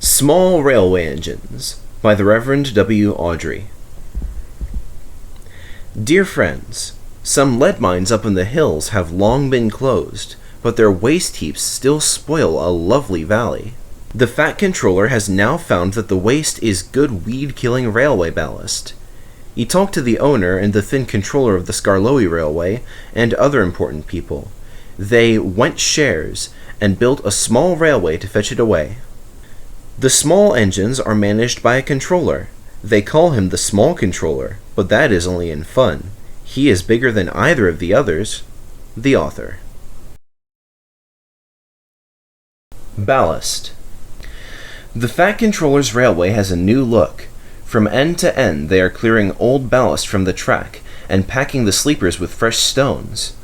Small Railway Engines by the Reverend W. Awdry. Dear friends, some lead mines up in the hills have long been closed, but their waste heaps still spoil a lovely valley. The Fat Controller has now found that the waste is good weed-killing railway ballast. He talked to the owner and the Thin Controller of the Skarloey Railway and other important people. They went shares and built a small railway to fetch it away. The small engines are managed by a controller. They call him the Small Controller, but that is only in fun. He is bigger than either of the others. The author. Ballast. The Fat Controller's railway has a new look. From end to end they are clearing old ballast from the track and packing the sleepers with fresh stones.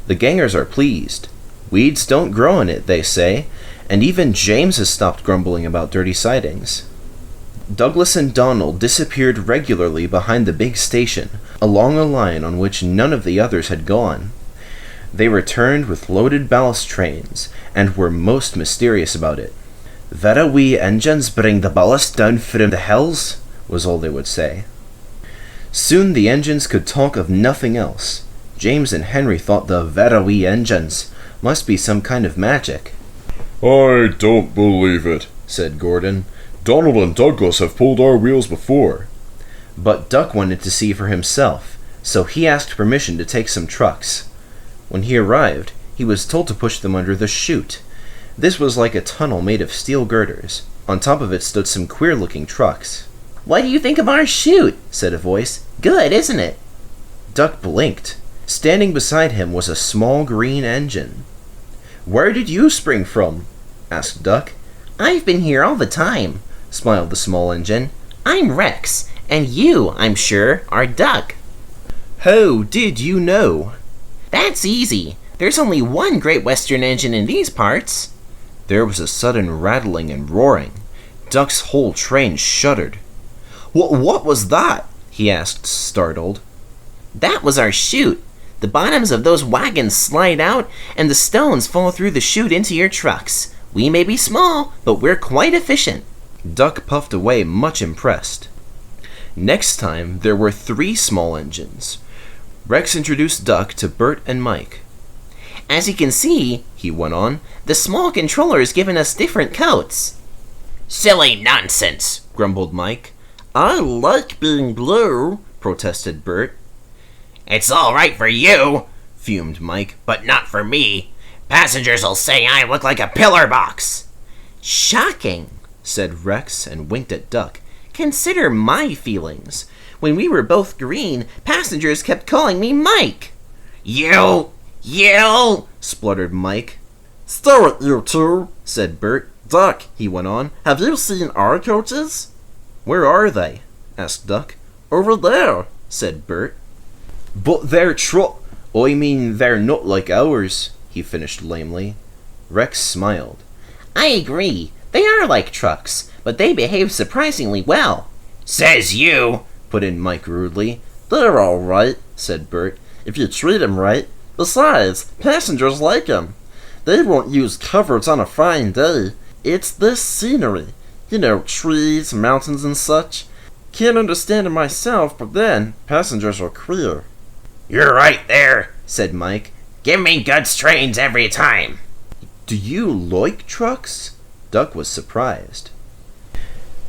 The gangers are pleased. Weeds don't grow in it, they say, and even James has stopped grumbling about dirty sidings. Douglas and Donald disappeared regularly behind the big station, along a line on which none of the others had gone. They returned with loaded ballast trains, and were most mysterious about it. "Vera wee engines bring the ballast down from the hills," was all they would say. Soon the engines could talk of nothing else. James and Henry thought the "vera wee engines" must be some kind of magic. "I don't believe it," said Gordon. "Donald and Douglas have pulled our wheels before." But Duck wanted to see for himself, so he asked permission to take some trucks. When he arrived, he was told to push them under the chute. This was like a tunnel made of steel girders. On top of it stood some queer-looking trucks. "What do you think of our chute?" said a voice. "Good, isn't it?" Duck blinked. Standing beside him was a small green engine. "Where did you spring from?" asked Duck. "I've been here all the time," smiled the small engine. "I'm Rex, and you, I'm sure, are Duck." "How did you know?" "That's easy. There's only one Great Western engine in these parts." There was a sudden rattling and roaring. Duck's whole train shuddered. What was that?" he asked, startled. "That was our chute. The bottoms of those wagons slide out, and the stones fall through the chute into your trucks. We may be small, but we're quite efficient." Duck puffed away, much impressed. Next time, there were 3 small engines. Rex introduced Duck to Bert and Mike. "As you can see," he went on, "the Small Controller has given us different coats." "Silly nonsense," grumbled Mike. "I like being blue," protested Bert. "It's all right for you," fumed Mike, "but not for me. Passengers'll say I look like a pillar box." "Shocking," said Rex and winked at Duck. "Consider my feelings. When we were both green, passengers kept calling me Mike." You, spluttered Mike. "Stow it, you two," said Bert. "Duck," he went on, "have you seen our coaches?" "Where are they?" asked Duck. "Over there," said Bert. "But they're they're not like ours," he finished lamely. Rex smiled. "I agree. They are like trucks, but they behave surprisingly well." "Says you," put in Mike rudely. "They're all right," said Bert, "if you treat 'em right. Besides, passengers like 'em. They won't use covers on a fine day. It's this scenery. You know, trees, mountains, and such. Can't understand it myself, but then, passengers are queer." "You're right there," said Mike. "Give me goods trains every time." "Do you like trucks?" Duck was surprised.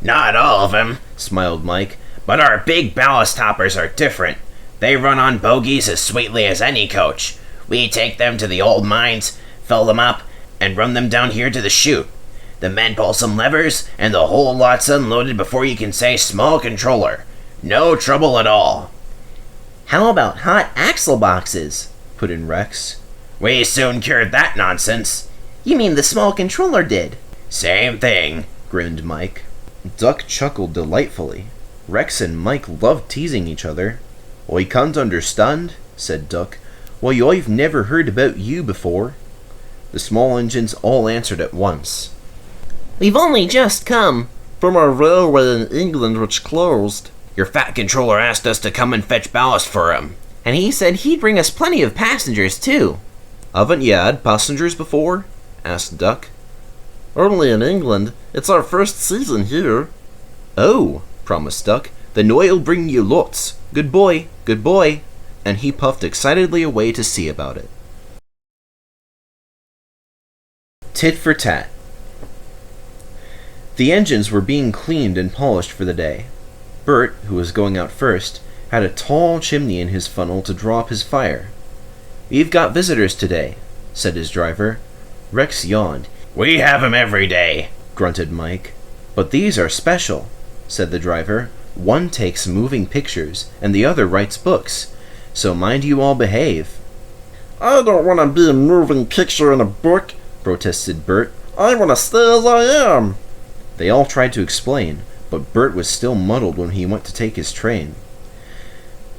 "Not all of them," smiled Mike, "but our big ballast hoppers are different. They run on bogies as sweetly as any coach. We take them to the old mines, fill them up, and run them down here to the chute. The men pull some levers, and the whole lot's unloaded before you can say Small Controller. No trouble at all." "How about hot axle boxes?" put in Rex. "We soon cured that nonsense." "You mean the Small Controller did?" "Same thing," grinned Mike. Duck chuckled delightfully. Rex and Mike loved teasing each other. "I can't understand," said Duck, "why I've never heard about you before." The small engines all answered at once. "We've only just come from a railway in England which closed. Your Fat Controller asked us to come and fetch ballast for him. And he said he'd bring us plenty of passengers, too." "Haven't you had passengers before?" asked Duck. Only in England. It's our first season here. Oh, promised Duck, then I'll bring you lots. Good boy, good boy. And he puffed excitedly away to see about it. Tit for tat. The engines were being cleaned and polished for the day. Bert, who was going out first, had a tall chimney in his funnel to draw up his fire. "We've got visitors today," said his driver. Rex yawned. We have 'em every day, Grunted Mike. "But these are special," said the driver. "One takes moving pictures, and the other writes books. So mind you all behave." I don't want to be a moving picture in a book, protested Bert. I want to stay as I am. They all tried to explain, but Bert was still muddled when he went to take his train.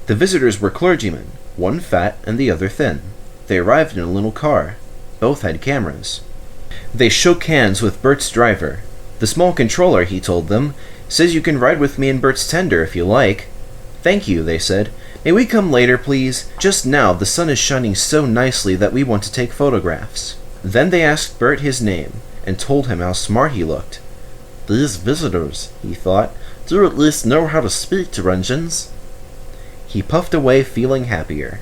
The visitors were clergymen, one fat and the other thin. They arrived in a little car. Both had cameras. They shook hands with Bert's driver. "The small controller," he told them, "says you can ride with me in Bert's tender if you like." "Thank you," they said. "May we come later, please? Just now the sun is shining so nicely that we want to take photographs." Then they asked Bert his name, and told him how smart he looked. These visitors, he thought, do at least know how to speak to engines. He puffed away feeling happier.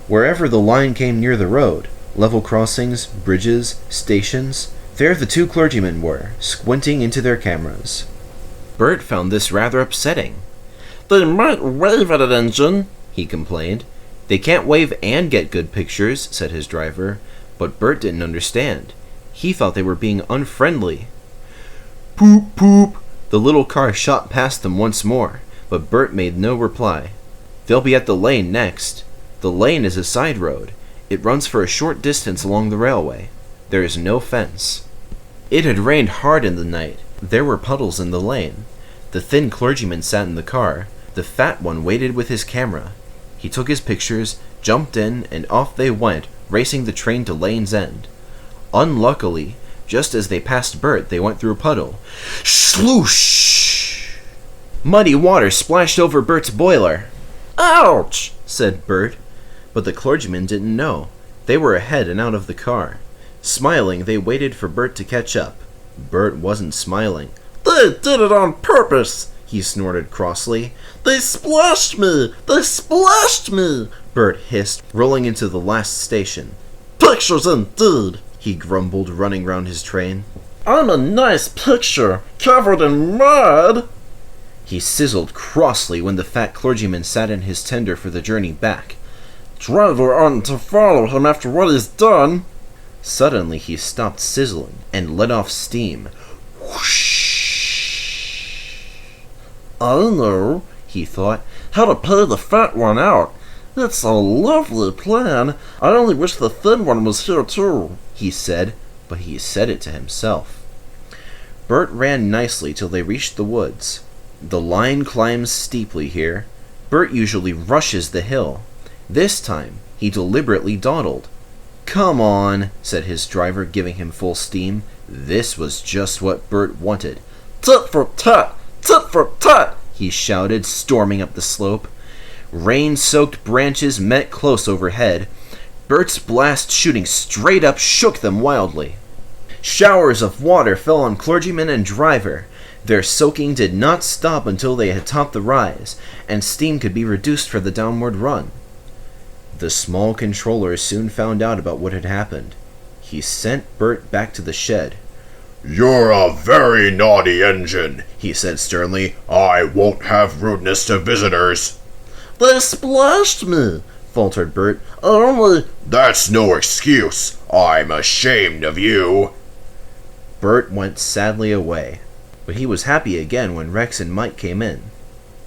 Wherever the line came near the road, level crossings, bridges, stations, there the two clergymen were, squinting into their cameras. Bert found this rather upsetting. They might wave at an engine, he complained. "They can't wave and get good pictures," said his driver, but Bert didn't understand. He thought they were being unfriendly. Poop, poop! The little car shot past them once more, but Bert made no reply. "They'll be at the lane next." The lane is a side road. It runs for a short distance along the railway. There is no fence. It had rained hard in the night. There were puddles in the lane. The thin clergyman sat in the car. The fat one waited with his camera. He took his pictures, jumped in, and off they went, racing the train to Lane's End. Unluckily, just as they passed Bert, they went through a puddle. Sloosh! Muddy water splashed over Bert's boiler. ouch, said Bert, but the clergymen didn't know. They were ahead and out of the car. Smiling, they waited for Bert to catch up. Bert wasn't smiling. They did it on purpose, he snorted crossly. They splashed me! They splashed me! Bert hissed, rolling into the last station. Pictures indeed, he grumbled, running round his train. I'm a nice picture, covered in mud! He sizzled crossly when the fat clergyman sat in his tender for the journey back. Driver oughtn't to follow him after what he's done. Suddenly he stopped sizzling and let off steam. Whoosh! I know, he thought, how to pay the fat one out. It's a lovely plan. I only wish the thin one was here too, he said, but he said it to himself. Bert ran nicely till they reached the woods. The line climbs steeply here. Bert usually rushes the hill. This time, he deliberately dawdled. "Come on," said his driver, giving him full steam. This was just what Bert wanted. Tit for tat! Tit for tat! He shouted, storming up the slope. Rain-soaked branches met close overhead. Bert's blast shooting straight up shook them wildly. Showers of water fell on clergyman and driver. Their soaking did not stop until they had topped the rise, and steam could be reduced for the downward run. The small controller soon found out about what had happened. He sent Bert back to the shed. "You're a very naughty engine," he said sternly. "I won't have rudeness to visitors." They splashed me, faltered Bert. Only... That's no excuse. I'm ashamed of you. Bert went sadly away, but he was happy again when Rex and Mike came in.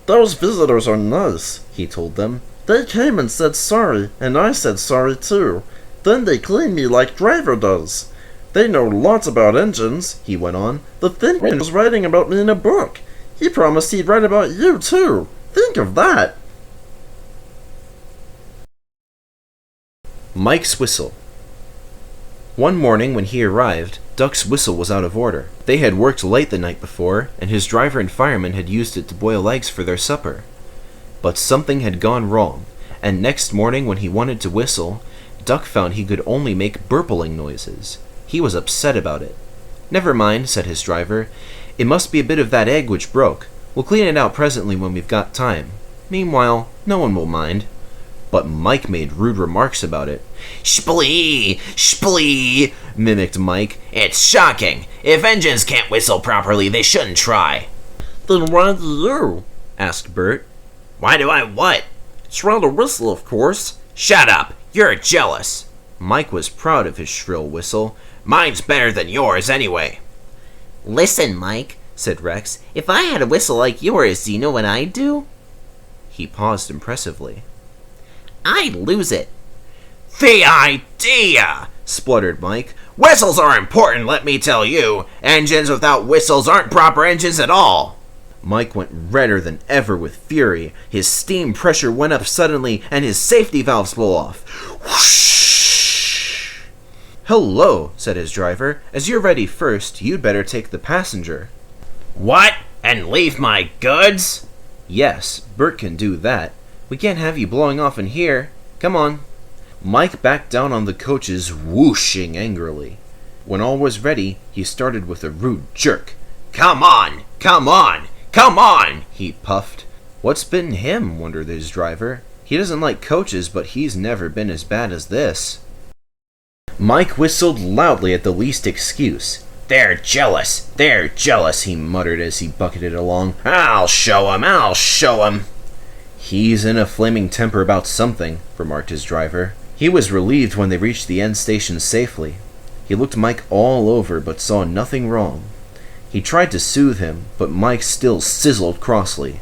Those visitors are nice, he told them. They came and said sorry, and I said sorry too. Then they cleaned me like Driver does. They know lots about engines, he went on. The thin one was writing about me in a book. He promised he'd write about you too. Think of that. Mike's whistle. One morning when he arrived, Duck's whistle was out of order. They had worked late the night before, and his driver and fireman had used it to boil eggs for their supper. But something had gone wrong, and next morning when he wanted to whistle, Duck found he could only make burpling noises. He was upset about it. Never mind, said his driver. It must be a bit of that egg which broke. We'll clean it out presently when we've got time. Meanwhile, no one will mind. But Mike made rude remarks about it. Splee! Splee! Mimicked Mike. It's shocking. If engines can't whistle properly, they shouldn't try. Then why do you? Asked Bert. Why do I what? Try to whistle, of course. Shut up! You're jealous. Mike was proud of his shrill whistle. Mine's better than yours anyway. Listen, Mike, said Rex. If I had a whistle like yours, do you know what I'd do? He paused impressively. I'd lose it. The idea! Spluttered Mike. Whistles are important, let me tell you. Engines without whistles aren't proper engines at all. Mike went redder than ever with fury. His steam pressure went up suddenly, and his safety valves blew off. Whoosh! Hello, said his driver. As you're ready first, you'd better take the passenger. What? And leave my goods? Yes, Bert can do that. We can't have you blowing off in here. Come on. Mike backed down on the coaches, whooshing angrily. When all was ready, he started with a rude jerk. Come on! Come on! Come on! He puffed. What's bitten him, wondered his driver. He doesn't like coaches, but he's never been as bad as this. Mike whistled loudly at the least excuse. They're jealous, he muttered as he bucketed along. I'll show 'em. He's in a flaming temper about something, remarked his driver. He was relieved when they reached the end station safely. He looked Mike all over, but saw nothing wrong. He tried to soothe him, but Mike still sizzled crossly.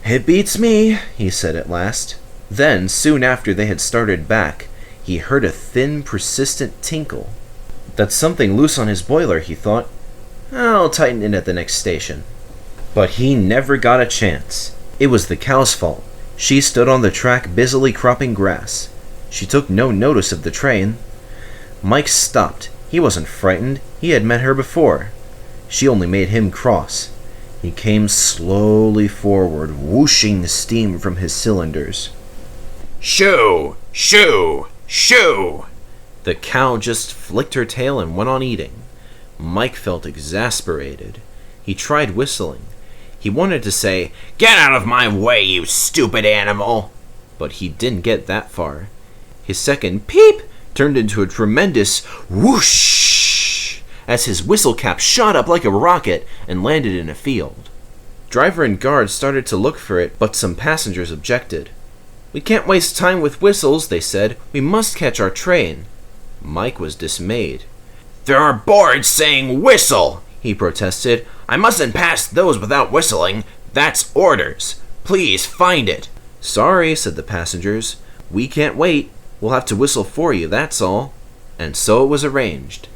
It beats me, he said at last. Then, soon after they had started back, he heard a thin, persistent tinkle. That's something loose on his boiler, he thought. I'll tighten it at the next station. But he never got a chance. It was the cow's fault. She stood on the track busily cropping grass. She took no notice of the train. Mike stopped. He wasn't frightened. He had met her before. She only made him cross. He came slowly forward, whooshing steam from his cylinders. Shoo! Shoo! Shoo! The cow just flicked her tail and went on eating. Mike felt exasperated. He tried whistling. He wanted to say, Get out of my way, you stupid animal! But he didn't get that far. His second peep turned into a tremendous whoosh as his whistle cap shot up like a rocket and landed in a field. Driver and guard started to look for it, but some passengers objected. We can't waste time with whistles, they said. We must catch our train. Mike was dismayed. There are boards saying whistle, he protested. I mustn't pass those without whistling. That's orders. Please find it. Sorry, said the passengers. We can't wait. We'll have to whistle for you, that's all. And so it was arranged.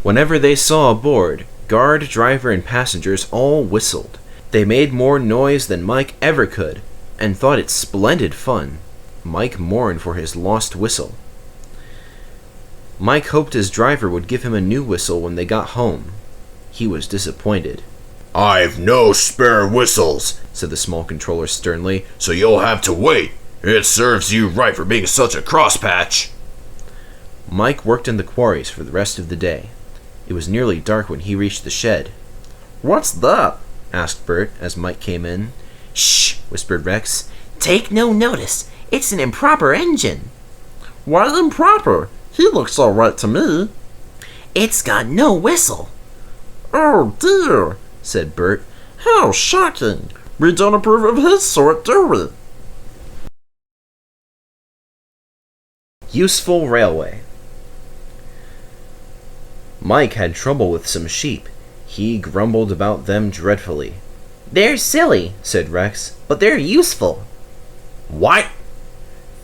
Whenever they saw a board, guard, driver, and passengers all whistled. They made more noise than Mike ever could, and thought it splendid fun. Mike mourned for his lost whistle. Mike hoped his driver would give him a new whistle when they got home. He was disappointed. I've no spare whistles, said the small controller sternly, so you'll have to wait. It serves you right for being such a crosspatch. Mike worked in the quarries for the rest of the day. It was nearly dark when he reached the shed. What's that? Asked Bert as Mike came in. Shh, whispered Rex. Take no notice. It's an improper engine. Why improper? He looks all right to me. It's got no whistle. Oh dear, said Bert. How shocking. We don't approve of his sort, do we? Useful railway. Mike had trouble with some sheep. He grumbled about them dreadfully. They're silly, said Rex, but they're useful. What?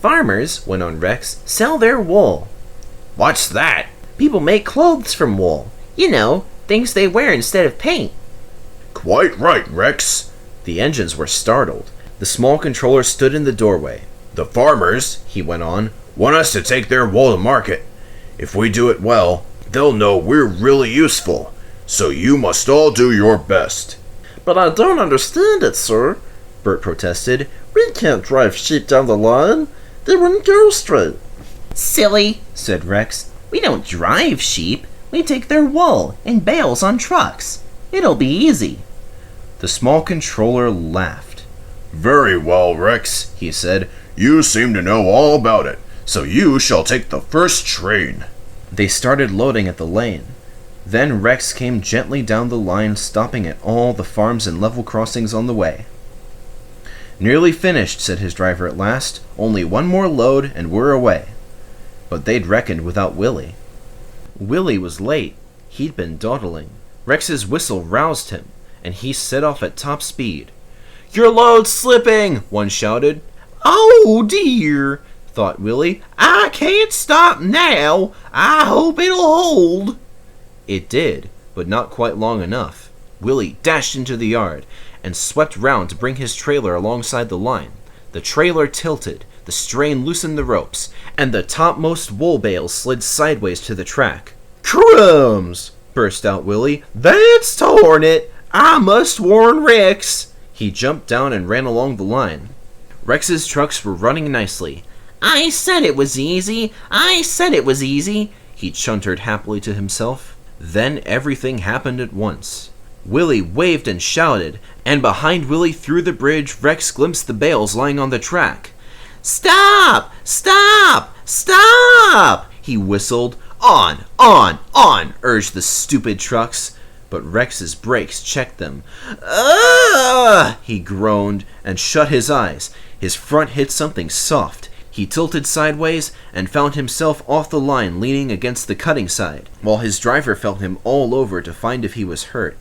Farmers, went on Rex, sell their wool. What's that? People make clothes from wool. You know, things they wear instead of paint. Quite right, Rex. The engines were startled. The small controller stood in the doorway. The farmers, he went on, want us to take their wool to market. If we do it well, they'll know we're really useful. So you must all do your best. But I don't understand it, sir, Bert protested. We can't drive sheep down the line. They wouldn't go straight. Silly, said Rex. We don't drive sheep. We take their wool in bales on trucks. It'll be easy. The small controller laughed. Very well, Rex, he said. You seem to know all about it, so you shall take the first train. They started loading at the lane. Then Rex came gently down the line, stopping at all the farms and level crossings on the way. Nearly finished, said his driver at last. Only one more load and we're away. But they'd reckoned without Willie. Willie was late. He'd been dawdling. Rex's whistle roused him, and he set off at top speed. "Your load's slipping!" one shouted. "Oh dear," thought Willie. "I can't stop now. I hope it'll hold." It did, but not quite long enough. Willie dashed into the yard and swept round to bring his trailer alongside the line. The trailer tilted, the strain loosened the ropes, and the topmost wool bales slid sideways to the track. "Crumbs!" burst out Willie. "That's torn it! I must warn Rex!" He jumped down and ran along the line. Rex's trucks were running nicely. "I said it was easy! I said it was easy!" he chuntered happily to himself. Then everything happened at once. Willie waved and shouted, and behind Willie through the bridge, Rex glimpsed the bales lying on the track. "Stop! Stop! Stop!" he whistled. "On! On!" urged the stupid trucks. But Rex's brakes checked them. "Ugh!" he groaned and shut his eyes. His front hit something soft. He tilted sideways and found himself off the line leaning against the cutting side, while his driver felt him all over to find if he was hurt.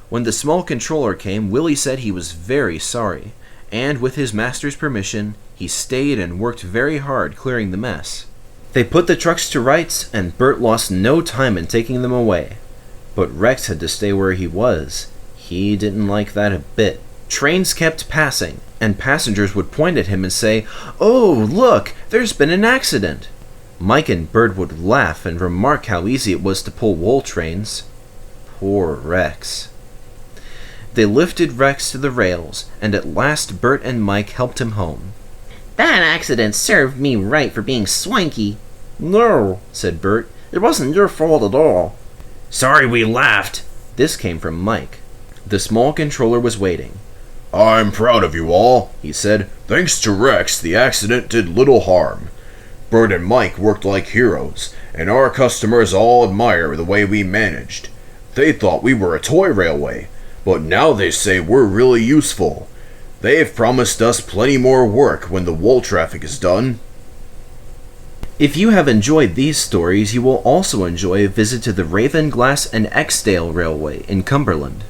When the small controller came, Willie said he was very sorry, and with his master's permission, he stayed and worked very hard clearing the mess. They put the trucks to rights, and Bert lost no time in taking them away. But Rex had to stay where he was. He didn't like that a bit. Trains kept passing, and passengers would point at him and say, "Oh, look, there's been an accident." Mike and Bert would laugh and remark how easy it was to pull wool trains. Poor Rex. They lifted Rex to the rails, and at last Bert and Mike helped him home. "That accident served me right for being swanky." "No," said Bert. "It wasn't your fault at all." Sorry we laughed. This came from Mike. The small controller was waiting. I'm proud of you all, he said. Thanks to Rex, the accident did little harm. Bert and Mike worked like heroes, and our customers all admire the way we managed. They thought we were a toy railway, but now they say we're really useful. They've promised us plenty more work when the wool traffic is done. If you have enjoyed these stories, you will also enjoy a visit to the Ravenglass and Exdale Railway in Cumberland.